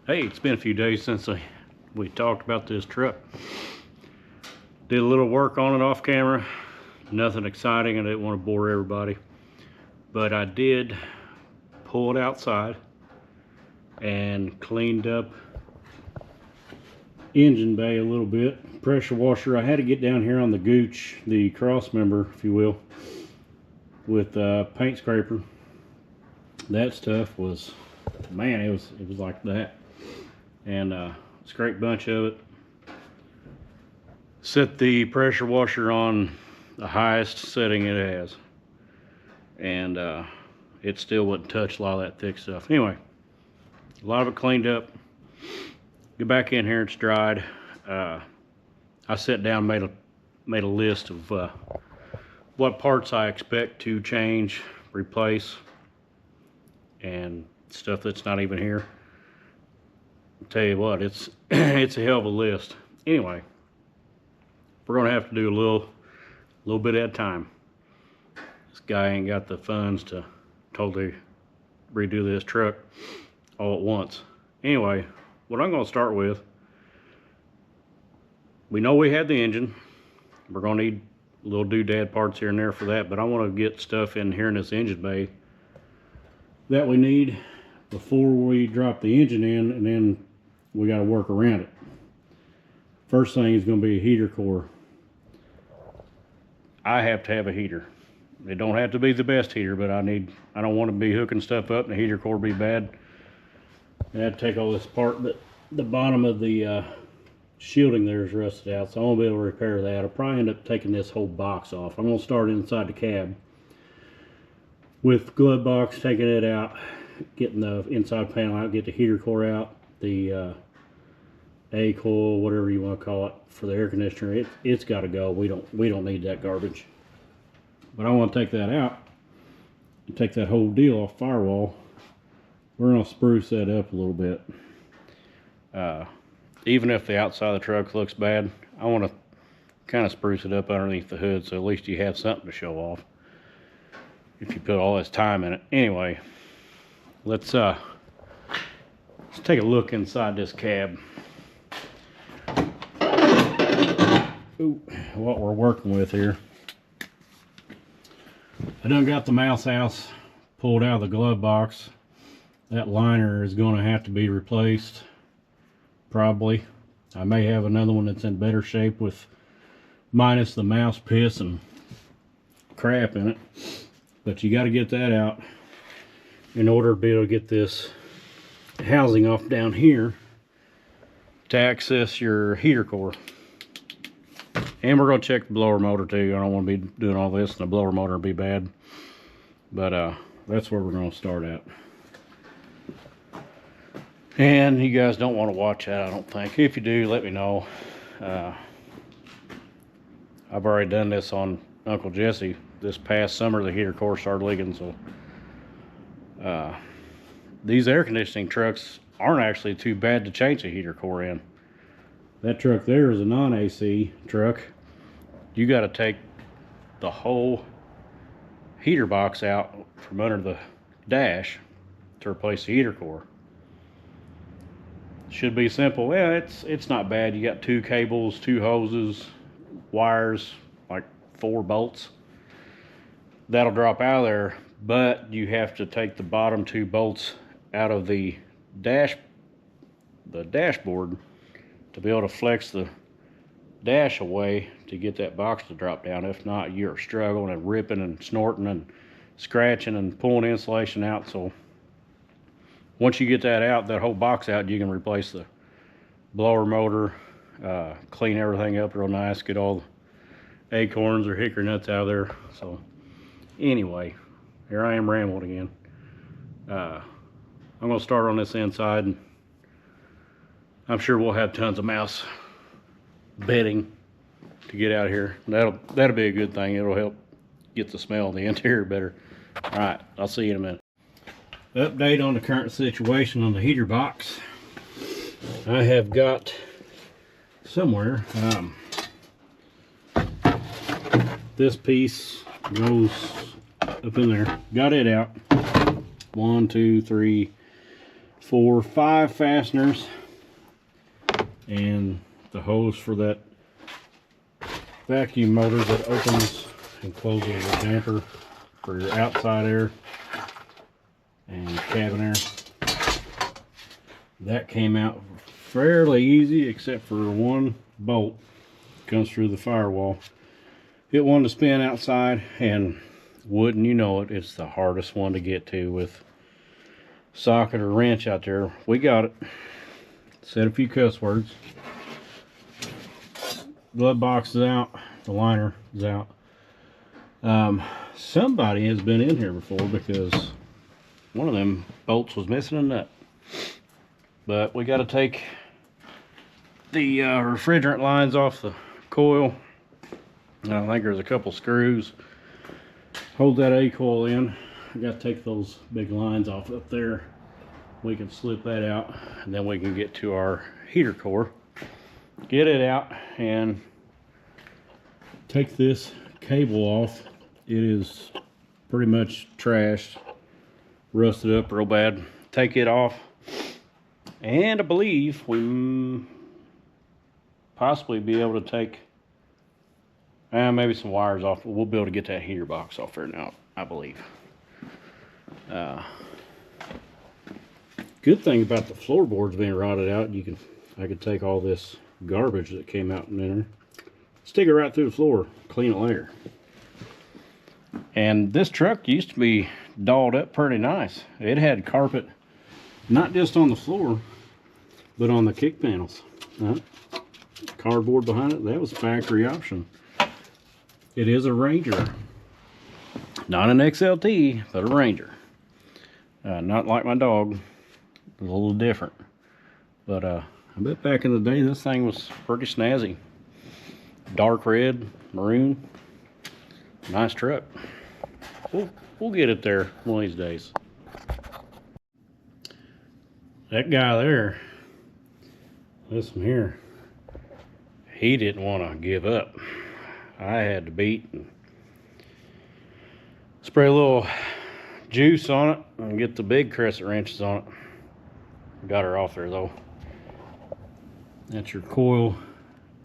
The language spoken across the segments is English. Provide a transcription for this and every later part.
Hey, it's been a few days since we talked about this truck. Did a little work on it off camera. Nothing exciting. I didn't want to bore everybody. But I did pull it outside and cleaned up engine bay a little bit. Pressure washer. I had to get down here on the gooch, the cross member, if you will, with paint scraper. That stuff was, man, it was like that. And scraped a bunch of it. Set the pressure washer on the highest setting it has, and it still wouldn't touch a lot of that thick stuff. Anyway, a lot of it cleaned up. Get back in here, it's dried. I sat down, made a list of what parts I expect to change, replace, and stuff that's not even here. I'll tell you what, it's it's a hell of a list. Anyway, we're gonna have to do a little bit at a time. This guy ain't got the funds to totally redo this truck all at once. Anyway, what I'm gonna start with, we know we had the engine. We're gonna need little doodad parts here and there for that, but I want to get stuff in here in this engine bay that we need before we drop the engine in, and then we got to work around it. First thing is going to be a heater core. I have to have a heater. It don't have to be the best heater, but I don't want to be hooking stuff up and the heater core be bad. I had to take all this apart, but the bottom of the shielding there is rusted out, so I won't be able to repair that. I'll probably end up taking this whole box off. I'm going to start inside the cab with the glove box, taking it out, getting the inside panel out, get the heater core out, the A coil, whatever you want to call it, for the air conditioner. It's got to go. We don't need that garbage. But I want to take that out and take that whole deal off firewall. We're going to spruce that up a little bit. Even if the outside of the truck looks bad, I want to kind of spruce it up underneath the hood, so at least you have something to show off if you put all this time in it. Anyway, let's take a look inside this cab. Ooh, what we're working with here. I done got the mouse house pulled out of the glove box. That liner is going to have to be replaced, probably. I may have another one that's in better shape with minus the mouse piss and crap in it, but you got to get that out in order to be able to get this housing off down here to access your heater core. And we're going to check the blower motor too. I don't want to be doing all this and the blower motor will be bad, but that's where we're going to start at. And you guys don't want to watch that, I don't think. If you do, let me know. I've already done this on Uncle Jesse. This past summer the heater core started leaking, so these air conditioning trucks aren't actually too bad to change the heater core in. That truck there is a non-AC truck. You got to take the whole heater box out from under the dash to replace the heater core. Should be simple. Well, it's not bad. You got 2 cables, 2 hoses, wires, like 4 bolts. That'll drop out of there, but you have to take the bottom 2 bolts out of the dashboard to be able to flex the dash away to get that box to drop down. If not, you're struggling and ripping and snorting and scratching and pulling insulation out. So once you get that out, that whole box out, you can replace the blower motor, clean everything up real nice, get all the acorns or hickory nuts out of there. So anyway, here I am rambling again. I'm going to start on this inside, and I'm sure we'll have tons of mouse bedding to get out of here. That'll be a good thing. It'll help get the smell of the interior better. All right, I'll see you in a minute. Update on the current situation on the heater box. I have got somewhere this piece goes up in there. Got it out. 1, 2, 3, for 5 fasteners and the hose for that vacuum motor that opens and closes the damper for your outside air and cabin air. That came out fairly easy, except for one bolt comes through the firewall. It wanted to spin outside, and wouldn't you know it, it's the hardest one to get to with socket or wrench out there. We got it. Said a few cuss words. Glove box is out. The liner is out. Somebody has been in here before because one of them bolts was missing a nut. But we got to take the refrigerant lines off the coil. I think there's a couple screws hold that A coil in. I got to take those big lines off up there. We can slip that out, and then we can get to our heater core, get it out, and take this cable off. It is pretty much trashed, rusted up real bad. Take it off, and I believe we possibly be able to take maybe some wires off. We'll be able to get that heater box off there now, I believe. Good thing about the floorboards being rotted out, I could take all this garbage that came out in there, stick it right through the floor, clean it later. And this truck used to be dolled up pretty nice. It had carpet not just on the floor, but on the kick panels. Cardboard behind it, that was factory option. It is a Ranger, not an XLT, but a Ranger. Not like my dog, a little different. But I bet back in the day this thing was pretty snazzy. Dark red, maroon, nice truck. We'll get it there one of these days. That guy there, this one here, he didn't want to give up. I had to beat and spray a little juice on it and get the big crescent wrenches on it. Got her off there though. That's your coil.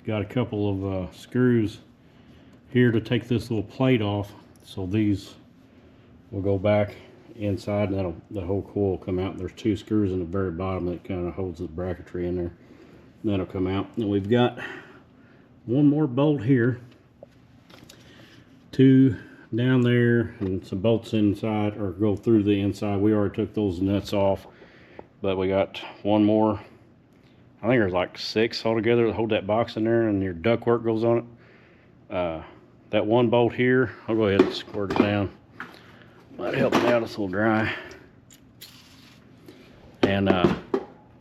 Got a couple of screws here to take this little plate off, so these will go back inside, and the whole coil will come out. There's 2 screws in the very bottom that kind of holds the bracketry in there. That'll come out. And we've got one more bolt here, 2 down there, and some bolts inside, or go through the inside. We already took those nuts off, but we got one more. I think there's like 6 altogether that hold that box in there, and your ductwork goes on it. That one bolt here, I'll go ahead and squirt it down. Might help it out, it's a little dry. And the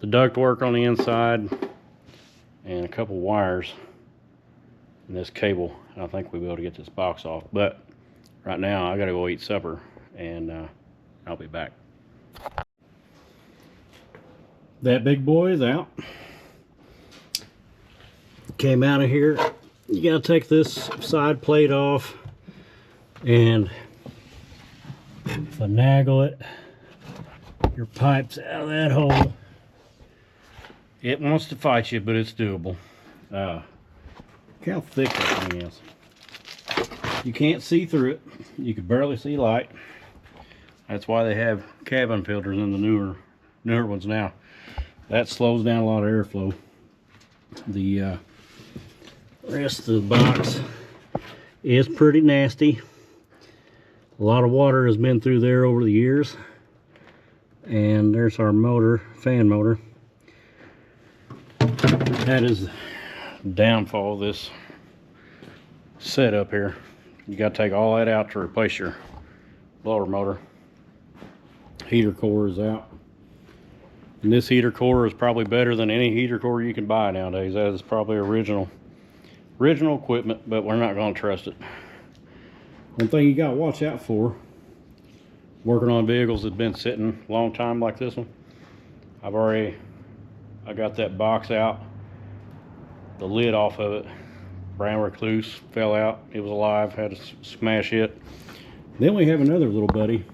ductwork on the inside, and a couple wires, and this cable. And I think we'll be able to get this box off. But right now, I gotta go eat supper, and I'll be back. That big boy is out. Came out of here. You gotta take this side plate off and finagle it. Your pipe's out of that hole. It wants to fight you, but it's doable. Look how thick that thing is. You can't see through it. You can barely see light. That's why they have cabin filters in the newer ones now. That slows down a lot of airflow. The rest of the box is pretty nasty. A lot of water has been through there over the years. And there's our motor, fan motor. That is the downfall of this setup here. You got to take all that out to replace your blower motor. Heater core is out. And this heater core is probably better than any heater core you can buy nowadays. That is probably original equipment, but we're not going to trust it. One thing you got to watch out for, working on vehicles that's been sitting a long time like this one. I got that box out, the lid off of it. Brown recluse fell out. It was alive, had to smash it. Then we have another little buddy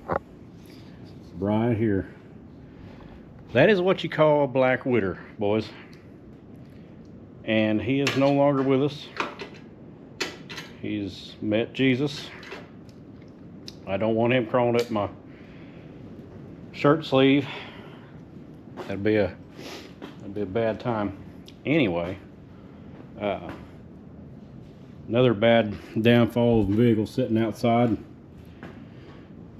right here. That is what you call a black widow, boys. And he is no longer with us. He's met Jesus. I don't want him crawling up my shirt sleeve. That'd be a bad time. Anyway, another bad downfall of a vehicle sitting outside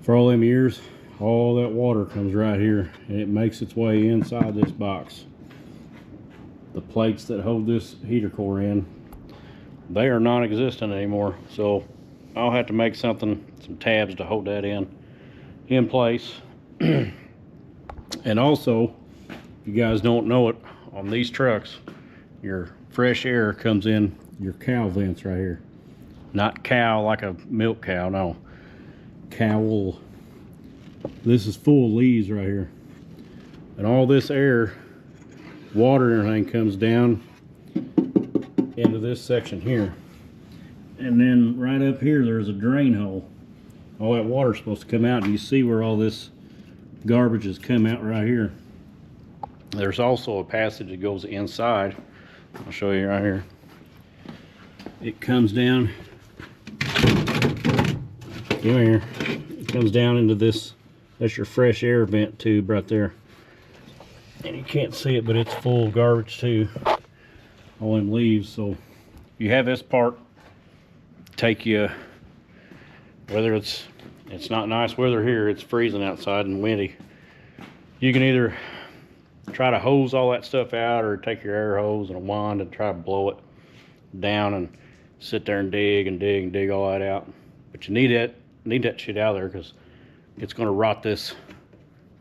for all them years. All that water comes right here and it makes its way inside this box. The plates that hold this heater core in, they are non-existent anymore, so I'll have to make some tabs to hold that in place. And also, if you guys don't know it, on these trucks your fresh air comes in your cow vents right here. Not cow like a milk cow, no, cowl. This is full of leaves right here, and all this air, water and everything comes down into this section here, and then right up here there's a drain hole. All that water's supposed to come out, and you see where all this garbage has come out right here. There's also a passage that goes inside. I'll show you right here. It comes down, come here, it comes down into this. That's your fresh air vent tube right there. And you can't see it, but it's full of garbage too. All them leaves. So you have this part take you, whether it's not nice weather here, it's freezing outside and windy. You can either try to hose all that stuff out, or take your air hose and a wand and try to blow it down and sit there and dig and dig and dig all that out. But you need that shit out of there, because it's going to rot this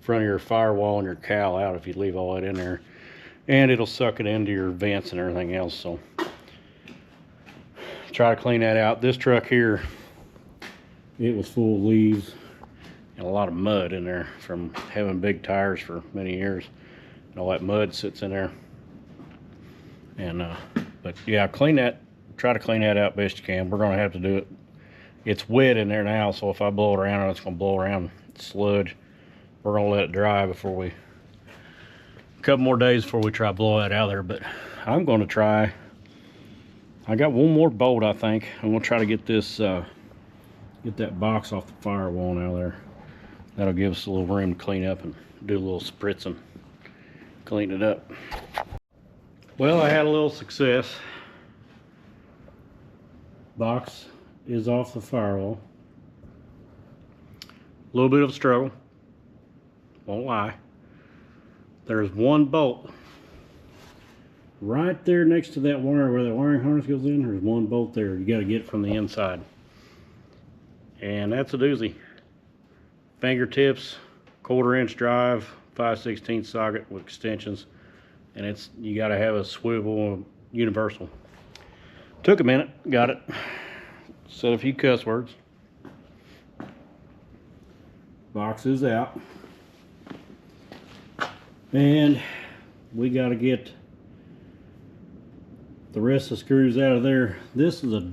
front of your firewall and your cowl out if you leave all that in there, and it'll suck it into your vents and everything else. So try to clean that out. This truck here, it was full of leaves and a lot of mud in there from having big tires for many years, and all that mud sits in there. And but yeah, try to clean that out best you can. We're going to have to do it. It's wet in there now, so if I blow it around, it's going to blow around sludge. We're going to let it dry before a couple more days before we try to blow that out of there. But I'm going to try, I got one more bolt, I think. I'm going to try to get this, get that box off the firewall now there. That'll give us a little room to clean up and do a little spritzing, clean it up. Well, I had a little success. Box is off the firewall. A little bit of a struggle, won't lie. There's one bolt right there next to that wire where that wiring harness goes in. There's one bolt there. You got to get it from the inside, and that's a doozy. Fingertips, 1/4 inch drive, 5/16 socket with extensions, and you got to have a swivel universal. Took a minute, got it. Said a few cuss words. Box is out, and we got to get the rest of the screws out of there. This is a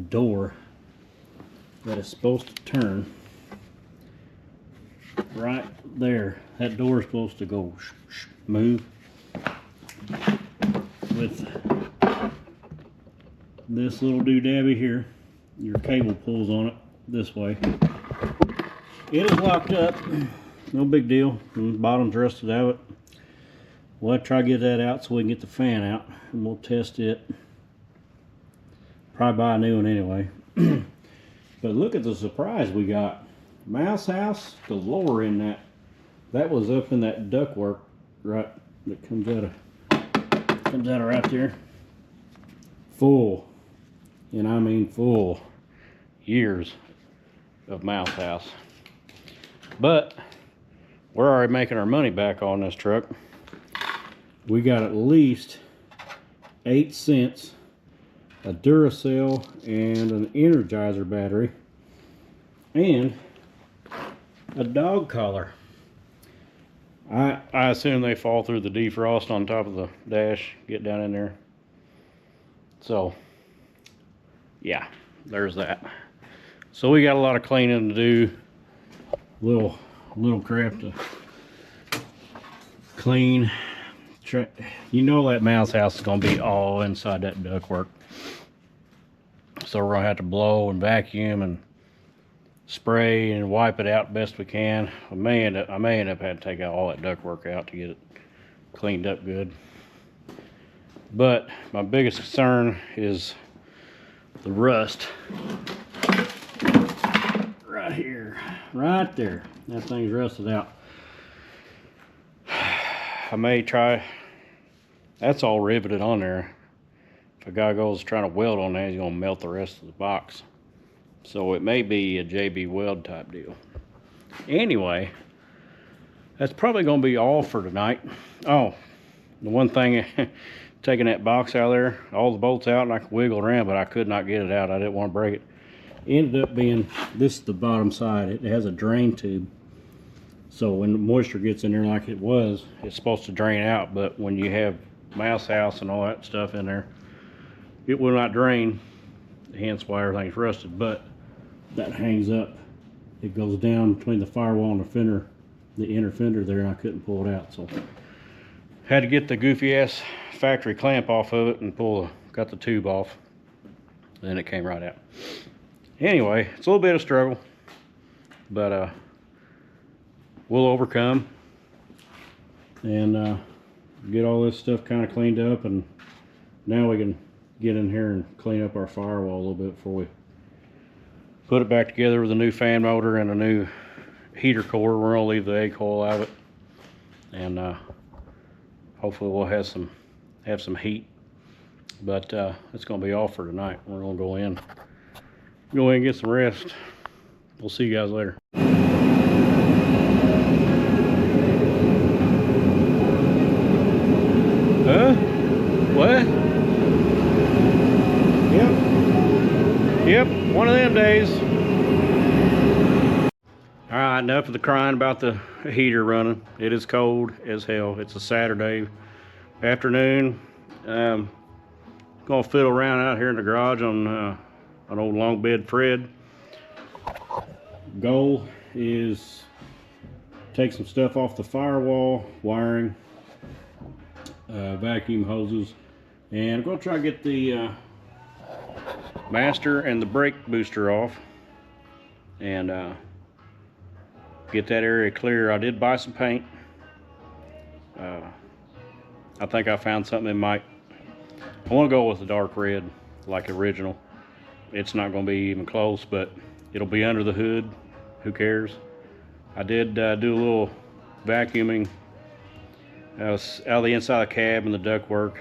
door that is supposed to turn right there. That door is supposed to go move with this little doodabby here. Your cable pulls on it this way. It is locked up, no big deal. The bottom's rusted out. We'll try to get that out so we can get the fan out, and we'll test it. Probably buy a new one anyway. But look at the surprise we got. Mouse house galore in that. That was up in that ductwork, right? That comes out of right there. Full, and I mean full, years of mouse house. But we're already making our money back on this truck. We got at least 8 cents, a Duracell, and an Energizer battery, and a dog collar. I assume they fall through the defrost on top of the dash, get down in there. So yeah, there's that. So we got a lot of cleaning to do, little crap to clean. You know that mouse house is going to be all inside that ductwork. So we're going to have to blow and vacuum and spray and wipe it out best we can. I may end up having to take out all that ductwork out to get it cleaned up good. But my biggest concern is the rust. Right here, right there. That thing's rusted out. I may try, that's all riveted on there. If a guy goes trying to weld on that, he's gonna melt the rest of the box. So it may be a JB Weld type deal. Anyway, that's probably gonna be all for tonight. Oh, the one thing, taking that box out of there, all the bolts out, and I could wiggle around, but I could not get it out. I didn't want to break it. Ended up being, this is the bottom side. It has a drain tube. So when the moisture gets in there like it was, it's supposed to drain out, but when you have mouse house and all that stuff in there, it will not drain, hence why everything's rusted. But that hangs up. It goes down between the firewall and the fender, the inner fender there, and I couldn't pull it out. So had to get the goofy ass factory clamp off of it and got the tube off. Then it came right out. Anyway, it's a little bit of struggle, but we'll overcome and get all this stuff kind of cleaned up, and now we can get in here and clean up our firewall a little bit before we put it back together with a new fan motor and a new heater core. We're gonna leave the egg coil out of it, and hopefully we'll have some heat. But it's gonna be all for tonight. We're gonna go in and get some rest. We'll see you guys later. Huh? What? Yep, one of them days. All right, enough of the crying about the heater running. It is cold as hell. It's a Saturday afternoon. Gonna fiddle around out here in the garage on an old long bed Fred. Goal is take some stuff off the firewall, wiring, vacuum hoses, and I'm gonna try to get the master and the brake booster off and get that area clear. I did buy some paint. I think I found something I want to go with the dark red like original. It's not going to be even close, but it'll be under the hood. Who cares? I did do a little vacuuming out of the inside of the cab and the ductwork.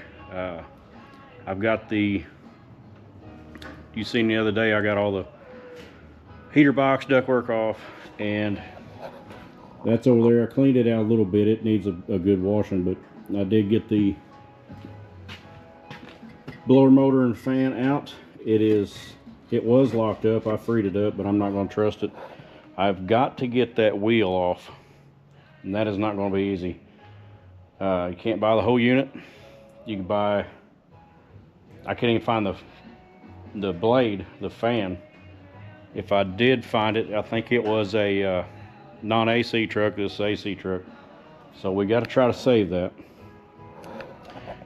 I've got you seen the other day, I got all the heater box ductwork off, and that's over there. I cleaned it out a little bit. It needs a good washing, but I did get the blower motor and fan out. It was locked up. I freed it up, but I'm not going to trust it. I've got to get that wheel off, and that is not going to be easy. You can't buy the whole unit. You can buy, I can't even find the blade, the fan. If I did find it, I think it was a non-AC truck, this AC truck. So we got to try to save that.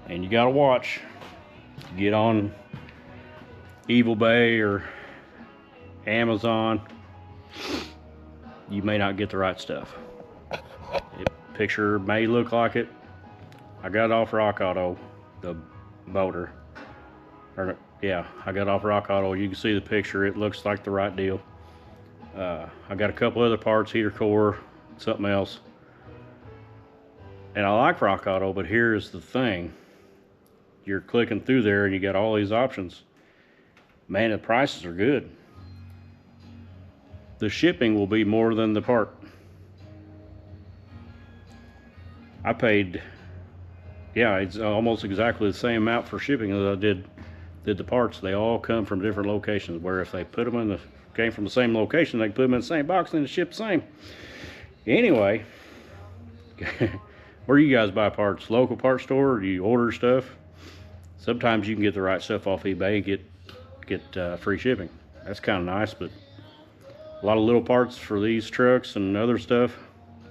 And you got to watch. Get on Evil Bay or Amazon. You may not get the right stuff. Picture may look like it. I got it off Rock Auto, the motor. Yeah, I got it off Rock Auto. You can see the picture. It looks like the right deal. I got a couple other parts, heater core, something else. And I like Rock Auto, but here's the thing. You're clicking through there and you got all these options. Man, the prices are good. The shipping will be more than the part. I paid, yeah, it's almost exactly the same amount for shipping as I did the parts. They all come from different locations, where if they put them came from the same location, they can put them in the same box and ship the same. Anyway, where you guys buy parts? Local parts store, or do you order stuff? Sometimes you can get the right stuff off eBay and get free shipping. That's kind of nice, but a lot of little parts for these trucks and other stuff,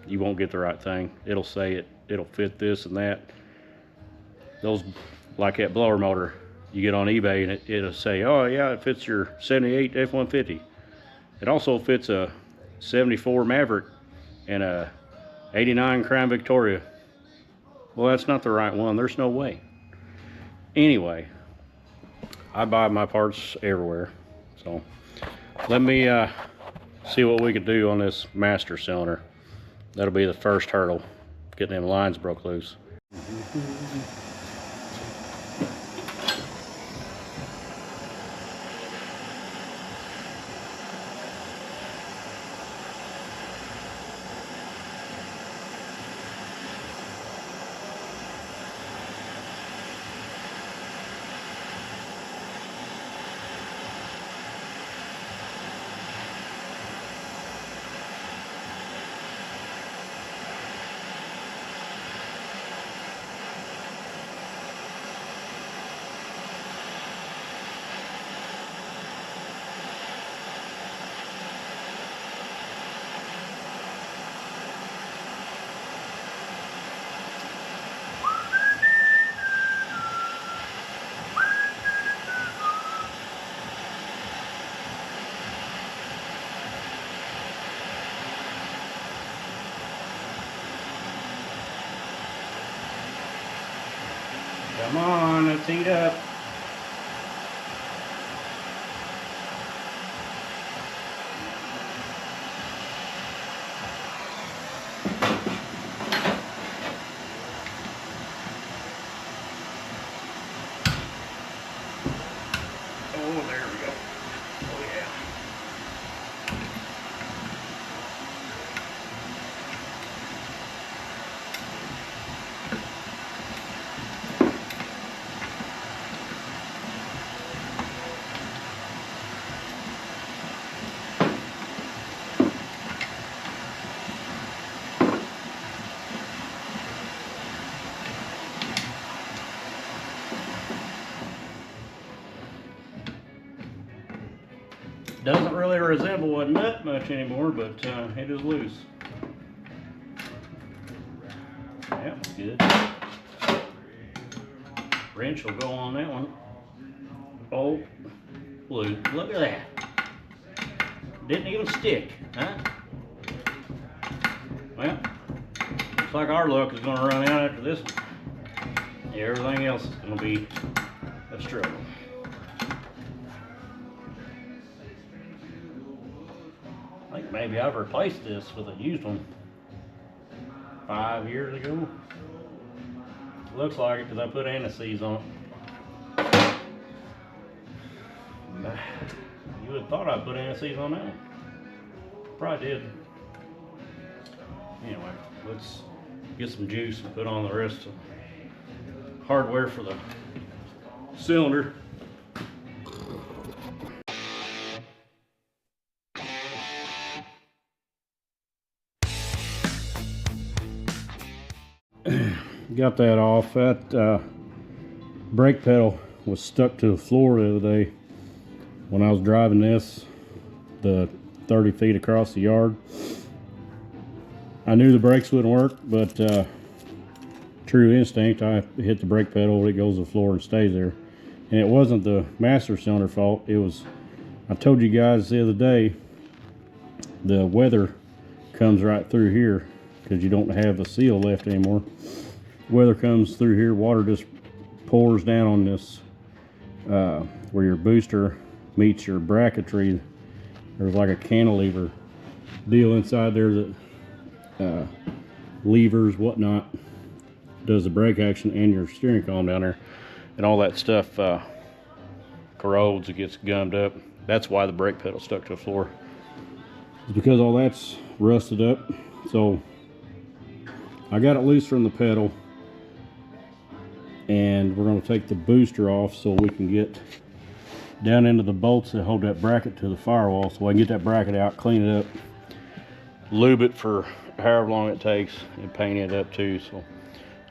you won't get the right thing. It'll say it it'll fit this and that. Those, like that blower motor you get on eBay, and it'll say, oh yeah, it fits your 78 F-150. It also fits a 74 Maverick and a 89 Crown Victoria. Well, that's not the right one. There's no way. Anyway, I buy my parts everywhere. So let me see what we can do on this master cylinder. That'll be the first hurdle, getting them lines broke loose. Come on, let's heat up. Oh, there we go. Oh, yeah. Doesn't really resemble a nut much anymore, but it is loose. That was good. Wrench will go on that one. Oh, look at that. Didn't even stick, huh? Well, looks like our luck is going to run out after this one. Everything else is going to be a struggle. I think maybe I've replaced this with a used one 5 years ago. Looks like it because I put anti-seize on it. You would have thought I put anti-seize on that one. Probably did. Anyway, let's get some juice and put on the rest of the hardware for the cylinder. Got that off. That brake pedal was stuck to the floor the other day when I was driving this the 30 feet across the yard. I knew the brakes wouldn't work, but true instinct, I hit the brake pedal, it goes to the floor and stays there. And it wasn't the master cylinder fault. It was, I told you guys the other day, the weather comes right through here because you don't have the seal left anymore. Weather comes through here, water just pours down on this where your booster meets your bracketry. There's like a cantilever deal inside there that levers, whatnot, does the brake action, and your steering column down there, and all that stuff corrodes, it gets gummed up. That's why the brake pedal stuck to the floor. It's because all that's rusted up. So I got it loose from the pedal, and we're going to take the booster off so we can get down into the bolts that hold that bracket to the firewall, so I can get that bracket out, clean it up, lube it for however long it takes, and paint it up too. So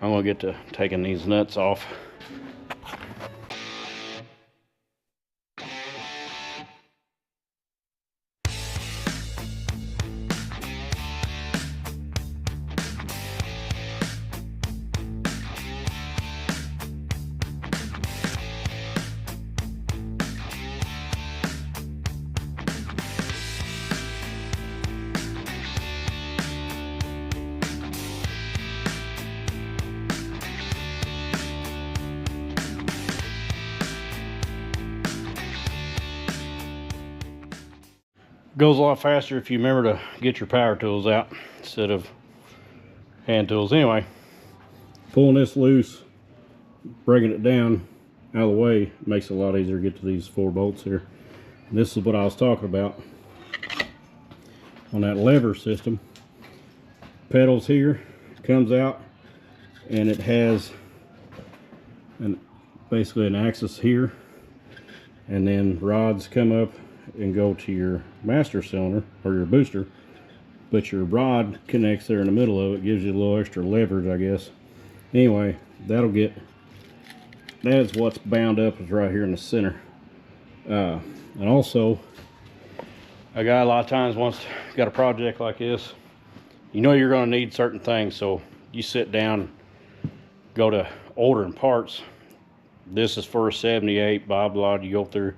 I'm going to get to taking these nuts off. Goes a lot faster if you remember to get your power tools out instead of hand tools. Anyway, pulling this loose, breaking it down out of the way makes it a lot easier to get to these 4 bolts here. And this is what I was talking about on that lever system. Pedals here, comes out, and it has basically an axis here, and then rods come up and go to your master cylinder or your booster, but your rod connects there in the middle of it, gives you a little extra leverage, I guess. Anyway, that is what's bound up, is right here in the center. And also, a guy a lot of times wants got a project like this, you know you're going to need certain things, so you sit down, go to ordering parts. This is for a 78, blah blah. You go through,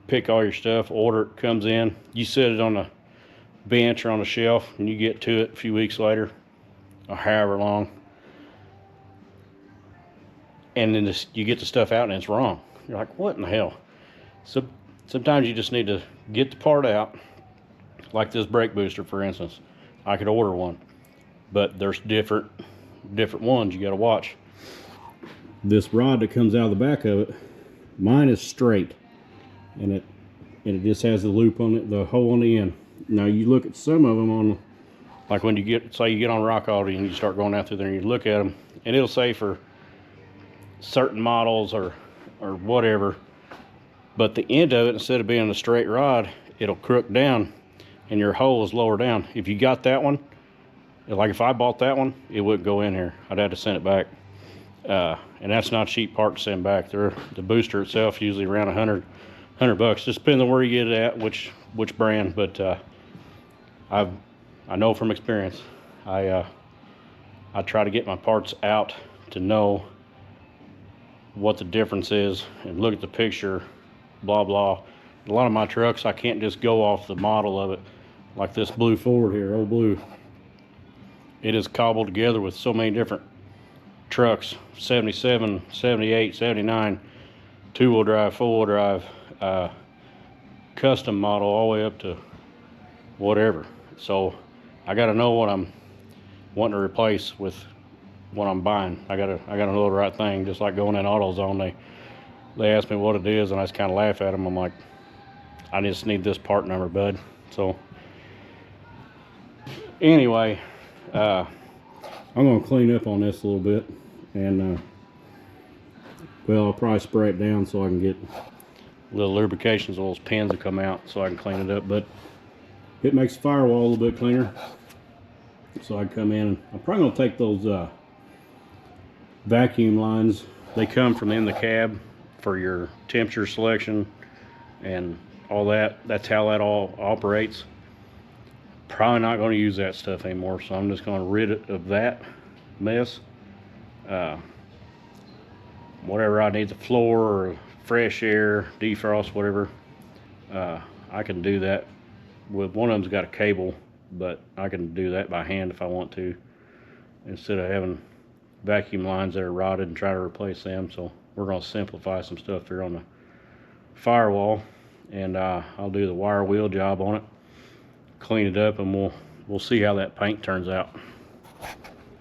pick all your stuff, order it, comes in, you set it on a bench or on a shelf, and you get to it a few weeks later or however long, and then you get the stuff out and it's wrong. You're like, what in the hell? So sometimes you just need to get the part out, like this brake booster, for instance. I could order one, but there's different ones you got to watch. This rod that comes out of the back of it, mine is straight, and it just has the loop on it, the hole on the end. Now you look at some of them on, like when you get, say you get on Rock Auto and you start going out through there and you look at them, and it'll say for certain models or whatever, but the end of it, instead of being a straight rod, it'll crook down and your hole is lower down. If you got that one, like if I bought that one, it wouldn't go in here. I'd have to send it back. And that's not a cheap part to send back. The booster itself usually around $100 bucks. Just depends on where you get it at, which brand. But I know from experience. I try to get my parts out to know what the difference is and look at the picture, blah blah. A lot of my trucks, I can't just go off the model of it. Like this blue Ford here, old blue. It is cobbled together with so many different trucks, 77, 78, 79, 2-wheel drive, 4-wheel drive, custom model, all the way up to whatever. So I got to know what I'm wanting to replace with what I'm buying. I gotta know the right thing. Just like going in AutoZone, they ask me what it is, and I just kind of laugh at them. I'm like, I just need this part number, bud. So anyway, I'm gonna clean up on this a little bit, and well, I'll probably spray it down so I can get a little lubrication so those pins will come out so I can clean it up. But it makes the firewall a little bit cleaner, so I can come in, and I'm probably gonna take those vacuum lines. They come from in the cab for your temperature selection and all that. That's how that all operates. Probably not going to use that stuff anymore, so I'm just going to rid it of that mess. Whatever I need, the floor or fresh air, defrost, whatever, I can do that with. One of them's got a cable, but I can do that by hand if I want to, instead of having vacuum lines that are rotted and try to replace them. So we're going to simplify some stuff here on the firewall, and I'll do the wire wheel job on it, clean it up, and we'll see how that paint turns out.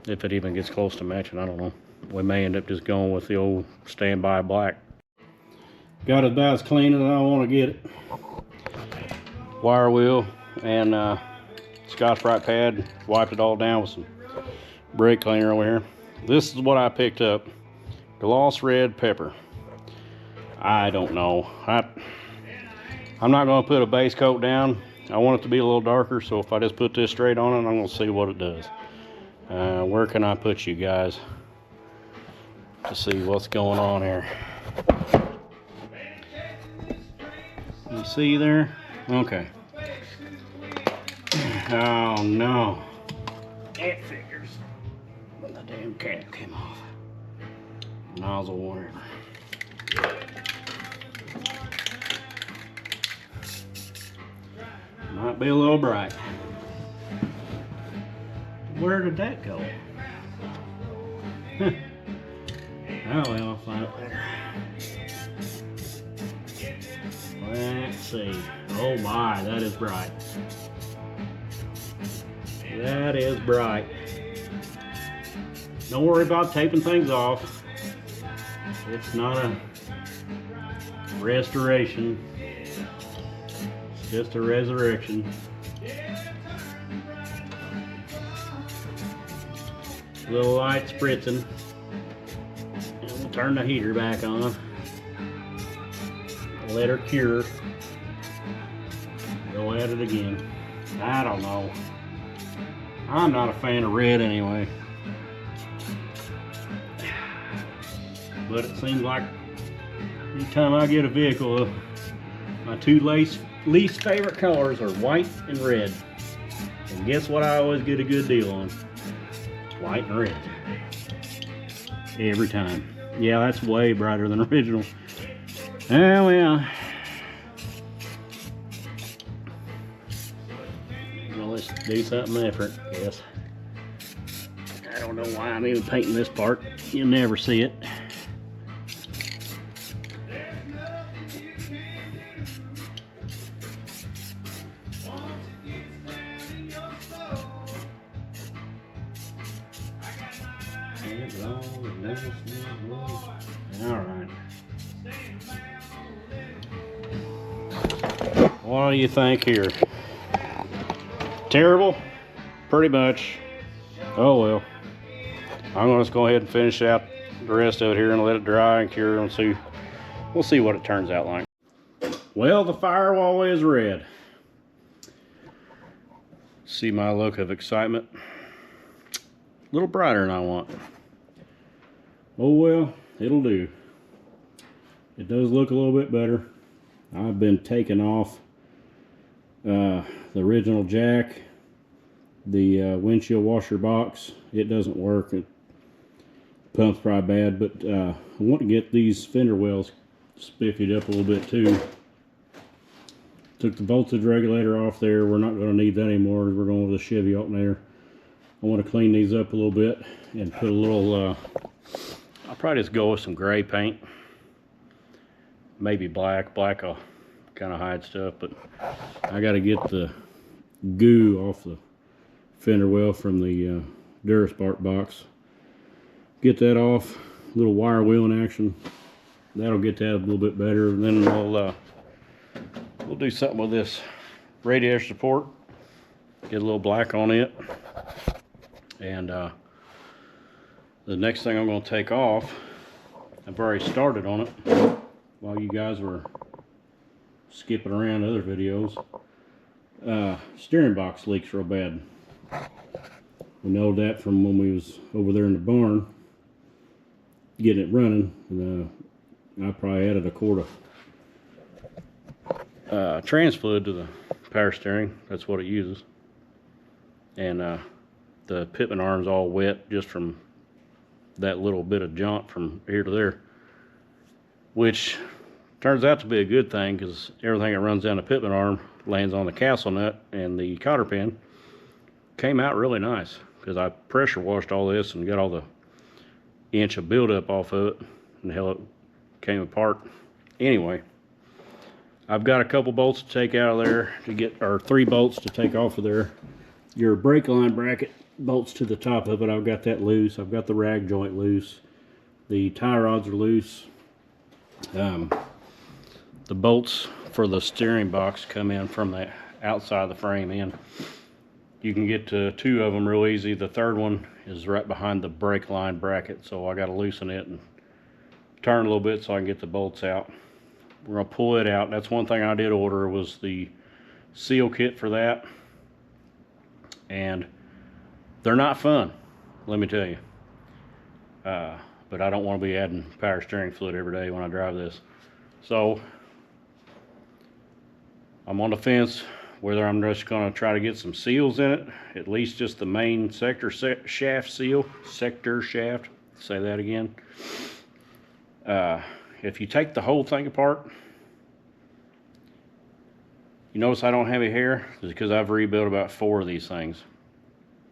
If it even gets close to matching, I don't know. We may end up just going with the old standby black. Got it about as clean as I want to get it. Wire wheel and Scotch-Brite pad. Wiped it all down with some brake cleaner over here. This is what I picked up. Gloss red pepper. I don't know. I'm not going to put a base coat down. I want it to be a little darker, so if I just put this straight on it, I'm going to see what it does. Where can I put you guys to see what's going on here? You see there? Okay. Oh no. It figures. The damn cap came off. Nozzle wire. Might be a little bright. Where did that go? Oh well, I'll find it later. Let's see. Oh my, that is bright. That is bright. Don't worry about taping things off. It's not a restoration. It's just a resurrection. Little light spritzing. And we'll turn the heater back on. Let her cure. Go at it again. I don't know. I'm not a fan of red anyway. But it seems like anytime I get a vehicle, my two least favorite colors are white and red. And guess what I always get a good deal on? White and red. Every time. Yeah, that's way brighter than original. Oh well. Well, let's do something different, I guess. I don't know why I'm even painting this part. You'll never see it. Alright. What do you think here? Terrible? Pretty much. Oh well. I'm going to just go ahead and finish out the rest of it here and let it dry and cure and see. We'll see what it turns out like. Well, the firewall is red. See my look of excitement? A little brighter than I want. Oh well, it'll do. It does look a little bit better. I've been taking off the original jack, the windshield washer box. It doesn't work. It pump's probably bad, but I want to get these fender wells spiffied up a little bit too. Took the voltage regulator off there. We're not going to need that anymore. We're going with the Chevy alternator. I want to clean these up a little bit and put a little I'll probably just go with some gray paint, maybe black. Black will kind of hide stuff, but I got to get the goo off the fender well from the Duraspark box. Get that off. A little wire wheeling action. That'll get that a little bit better. And then we'll do something with this radiator support. Get a little black on it. And the next thing I'm going to take off, I've already started on it while you guys were skipping around other videos. Steering box leaks real bad. We know that from when we was over there in the barn getting it running. And, I probably added a quart of trans fluid to the power steering. That's what it uses. And the pitman arm's all wet just from that little bit of jaunt from here to there, which turns out to be a good thing because everything that runs down the pitman arm lands on the castle nut, and the cotter pin came out really nice because I pressure washed all this and got all the inch of buildup off of it, and hell, it came apart. Anyway, I've got a couple bolts to take out of there to get, or 3 bolts to take off of there. Your brake line bracket bolts to the top of it, I've got that loose. I've got the rag joint loose. The tie rods are loose. The bolts for the steering box come in from the outside of the frame in. You can get to 2 of them real easy. The third one is right behind the brake line bracket, so I got to loosen it and turn a little bit so I can get the bolts out. We're going to pull it out. That's one thing I did order, was the seal kit for that. And they're not fun, let me tell you. But I don't want to be adding power steering fluid every day when I drive this. So I'm on the fence whether I'm just going to try to get some seals in it, at least just the main sector shaft seal. Sector shaft, say that again. If you take the whole thing apart, you notice I don't have any hair. It's because I've rebuilt about 4 of these things.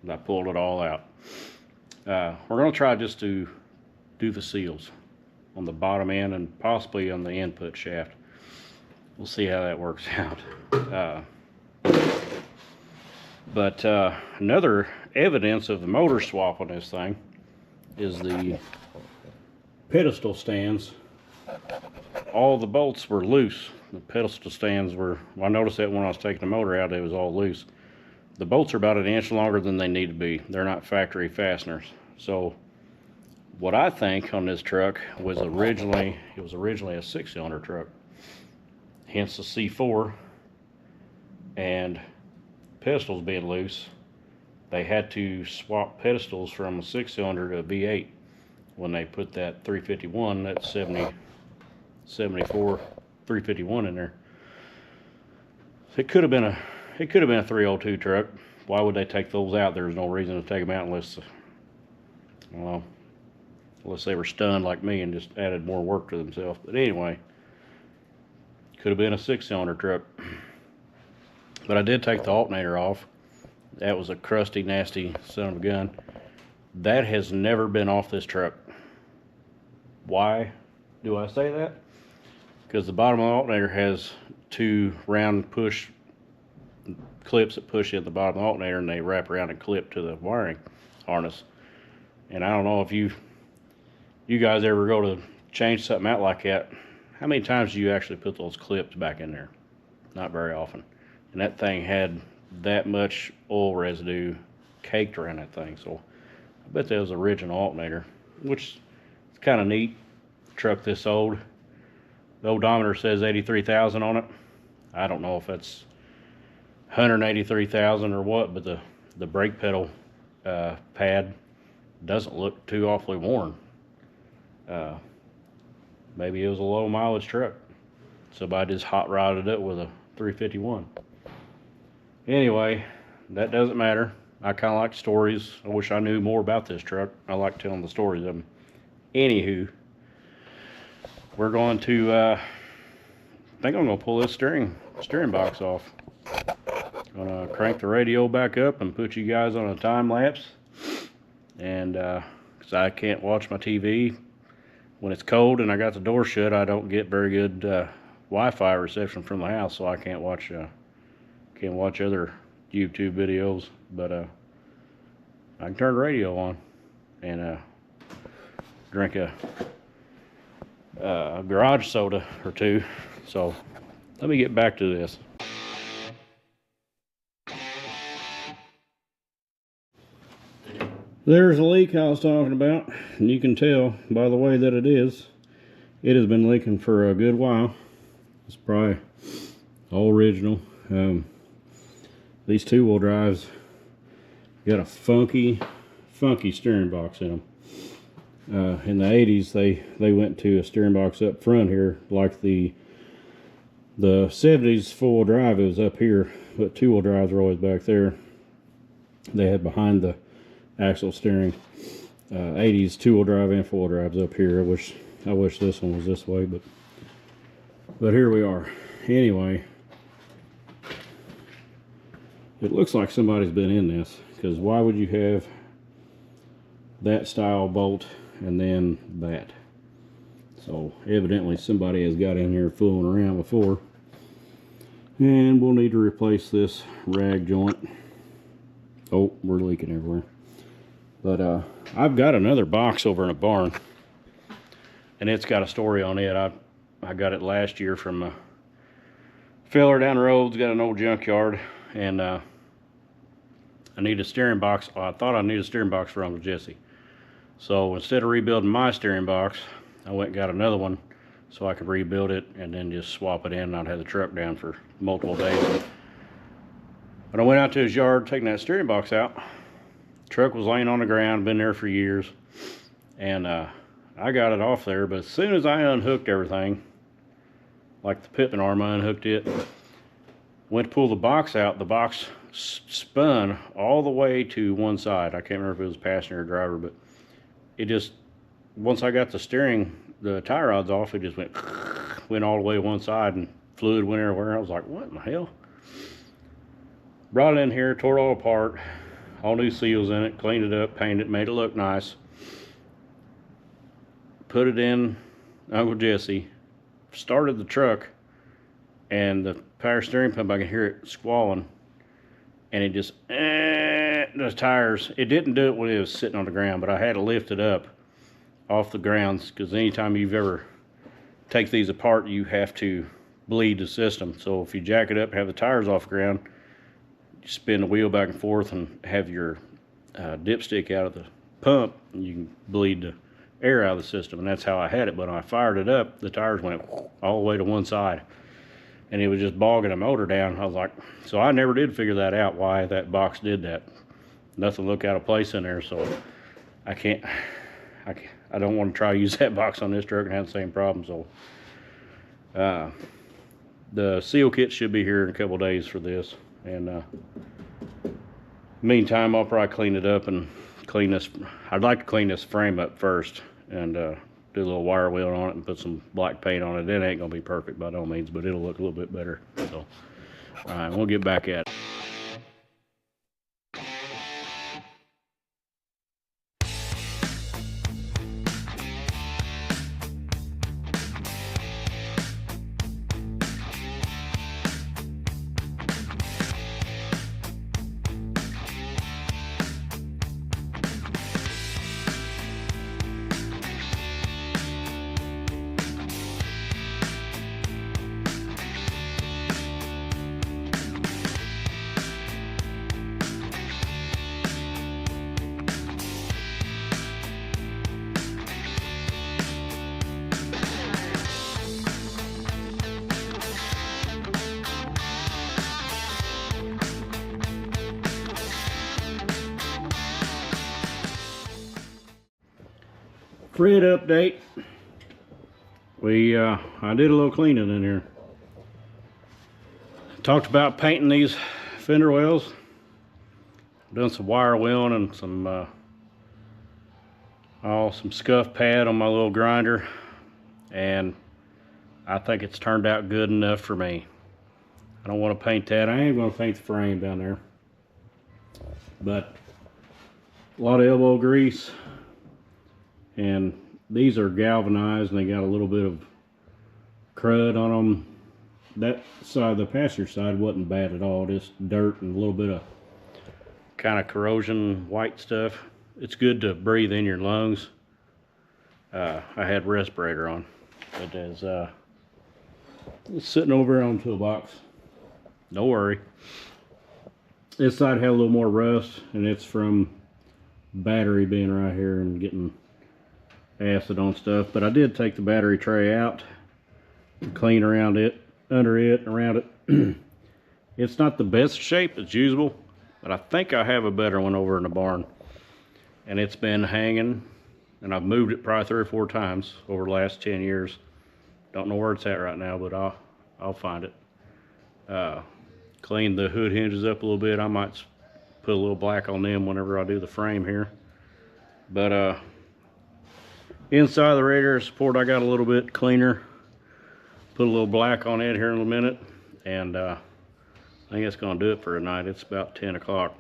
I pulled it all out. We're going to try just to do the seals on the bottom end and possibly on the input shaft. we'll see how that works out. But another evidence of the motor swap on this thing is the pedestal stands. All the bolts were loose. The pedestal stands were, well, I noticed that when I was taking the motor out, it was all loose. The bolts are about an inch longer than they need to be. They're not factory fasteners. So what I think on this truck was originally a 6-cylinder truck, hence the C4, and pedestals being loose, they had to swap pedestals from a 6-cylinder to a V8 when they put that 351, that 74 351 in there. It could have been a 302 truck. Why would they take those out? There's no reason to take them out unless, well, unless they were stunned like me and just added more work to themselves. But anyway, could have been a 6-cylinder truck. But I did take the alternator off. That was a crusty, nasty son of a gun. That has never been off this truck. Why do I say that? Because the bottom of the alternator has 2 round push clips that push in the bottom of the alternator, and they wrap around and clip to the wiring harness. And I don't know if you guys ever go to change something out like that. How many times do you actually put those clips back in there? Not very often. And that thing had that much oil residue caked around that thing. So I bet that was the original alternator, which is kind of neat. Truck this old. The odometer says 83,000 on it. I don't know if that's 183,000 or what, but the brake pedal pad doesn't look too awfully worn. Maybe it was a low mileage truck. Somebody just hot rodded it with a 351. Anyway, that doesn't matter. I kind of like stories. I wish I knew more about this truck. I like telling the stories of them. Anywho, we're going to, I think I'm going to pull this steering box off. Gonna crank the radio back up and put you guys on a time lapse. And because I can't watch my TV when it's cold and I got the door shut, I don't get very good Wi-Fi reception from the house, so I can't watch other YouTube videos. But I can turn the radio on and drink a garage soda or two. So let me get back to this. There's a leak I was talking about, and you can tell by the way that it is. It has been leaking for a good while. It's probably all original. These 2-wheel drives got a funky steering box in them. In the 80s, they went to a steering box up front here, like the 70s 4-wheel drive. It was up here, but 2-wheel drives were always back there. They had behind the axle steering. 80s 2-wheel drive and 4-wheel drives up here. I wish this one was this way, but here we are. Anyway, it looks like somebody's been in this, because why would you have that style bolt and then that? So evidently somebody has got in here fooling around before, and we'll need to replace this rag joint. Oh, we're leaking everywhere. But I've got another box over in a barn, and it's got a story on it. I got it last year from a feller down the road's got an old junkyard, and I need a steering box. Well, I thought I needed a steering box for Uncle Jesse. So instead of rebuilding my steering box, I went and got another one so I could rebuild it and then just swap it in, and I'd have the truck down for multiple days. But I went out to his yard taking that steering box out. Truck was laying on the ground, been there for years, and I got it off there. But as soon as I unhooked everything, like the Pitman arm, I unhooked it, went to pull the box out, the box spun all the way to one side. I can't remember if it was passenger or driver, but it just, once I got the tie rods off, it just went all the way to one side, and fluid went everywhere. I was like, what in the hell? Brought it in here, tore it all apart, all new seals in it, cleaned it up, painted it, made it look nice. Put it in Uncle Jesse, started the truck, and the power steering pump, I can hear it squalling, and it just, the tires, it didn't do it when it was sitting on the ground, but I had to lift it up off the grounds, because anytime you've ever take these apart, you have to bleed the system. So if you jack it up, have the tires off the ground, you spin the wheel back and forth and have your dipstick out of the pump, and you can bleed the air out of the system. And that's how I had it. But when I fired it up, the tires went all the way to one side, and it was just bogging the motor down. I was like, so I never did figure that out, why that box did that. Nothing looked out of place in there, so I don't want to try to use that box on this truck and have the same problem. So the seal kit should be here in a couple days for this, and meantime I'll probably clean it up and clean this. I'd like to clean this frame up first and do a little wire wheel on it and put some black paint on it. It ain't gonna be perfect by no means, but it'll look a little bit better. So all right, we'll get back at it. Fred update. I did a little cleaning in here. Talked about painting these fender wells. Done some wire wheeling and some scuff pad on my little grinder, and I think it's turned out good enough for me. I don't want to paint that. I am going to paint the frame down there, but a lot of elbow grease. And these are galvanized, and they got a little bit of crud on them. That side, the passenger side, wasn't bad at all. Just dirt and a little bit of kind of corrosion white stuff. It's good to breathe in your lungs. I had respirator on, but as it's sitting over on the toolbox. Don't worry. This side had a little more rust, and it's from battery being right here and getting acid on stuff. But I did take the battery tray out and clean around it, under it, around it. It's not the best shape, it's usable, but I think I have a better one over in the barn, and it's been hanging, and I've moved it probably 3 or 4 times over the last 10 years. Don't know where it's at right now, but I'll find it. Clean the hood hinges up a little bit. I might put a little black on them whenever I do the frame here. But inside the radiator support, I got a little bit cleaner. Put a little black on it here in a minute, and I think that's going to do it for tonight. It's about 10 o'clock,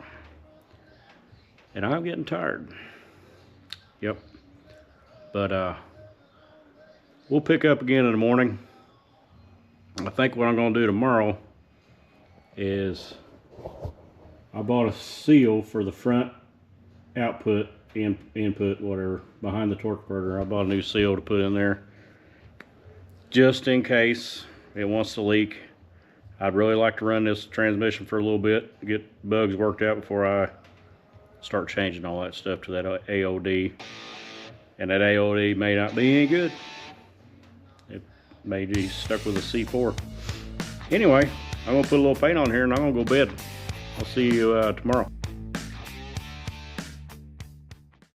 and I'm getting tired. Yep. But we'll pick up again in the morning. I think what I'm going to do tomorrow is I bought a seal for the front output, input, whatever, behind the torque converter. I bought a new seal to put in there just in case it wants to leak. I'd really like to run this transmission for a little bit, get bugs worked out before I start changing all that stuff to that AOD. And that AOD may not be any good. It may be stuck with a C4. Anyway, I'm gonna put a little paint on here and I'm gonna go to bed. I'll see you tomorrow.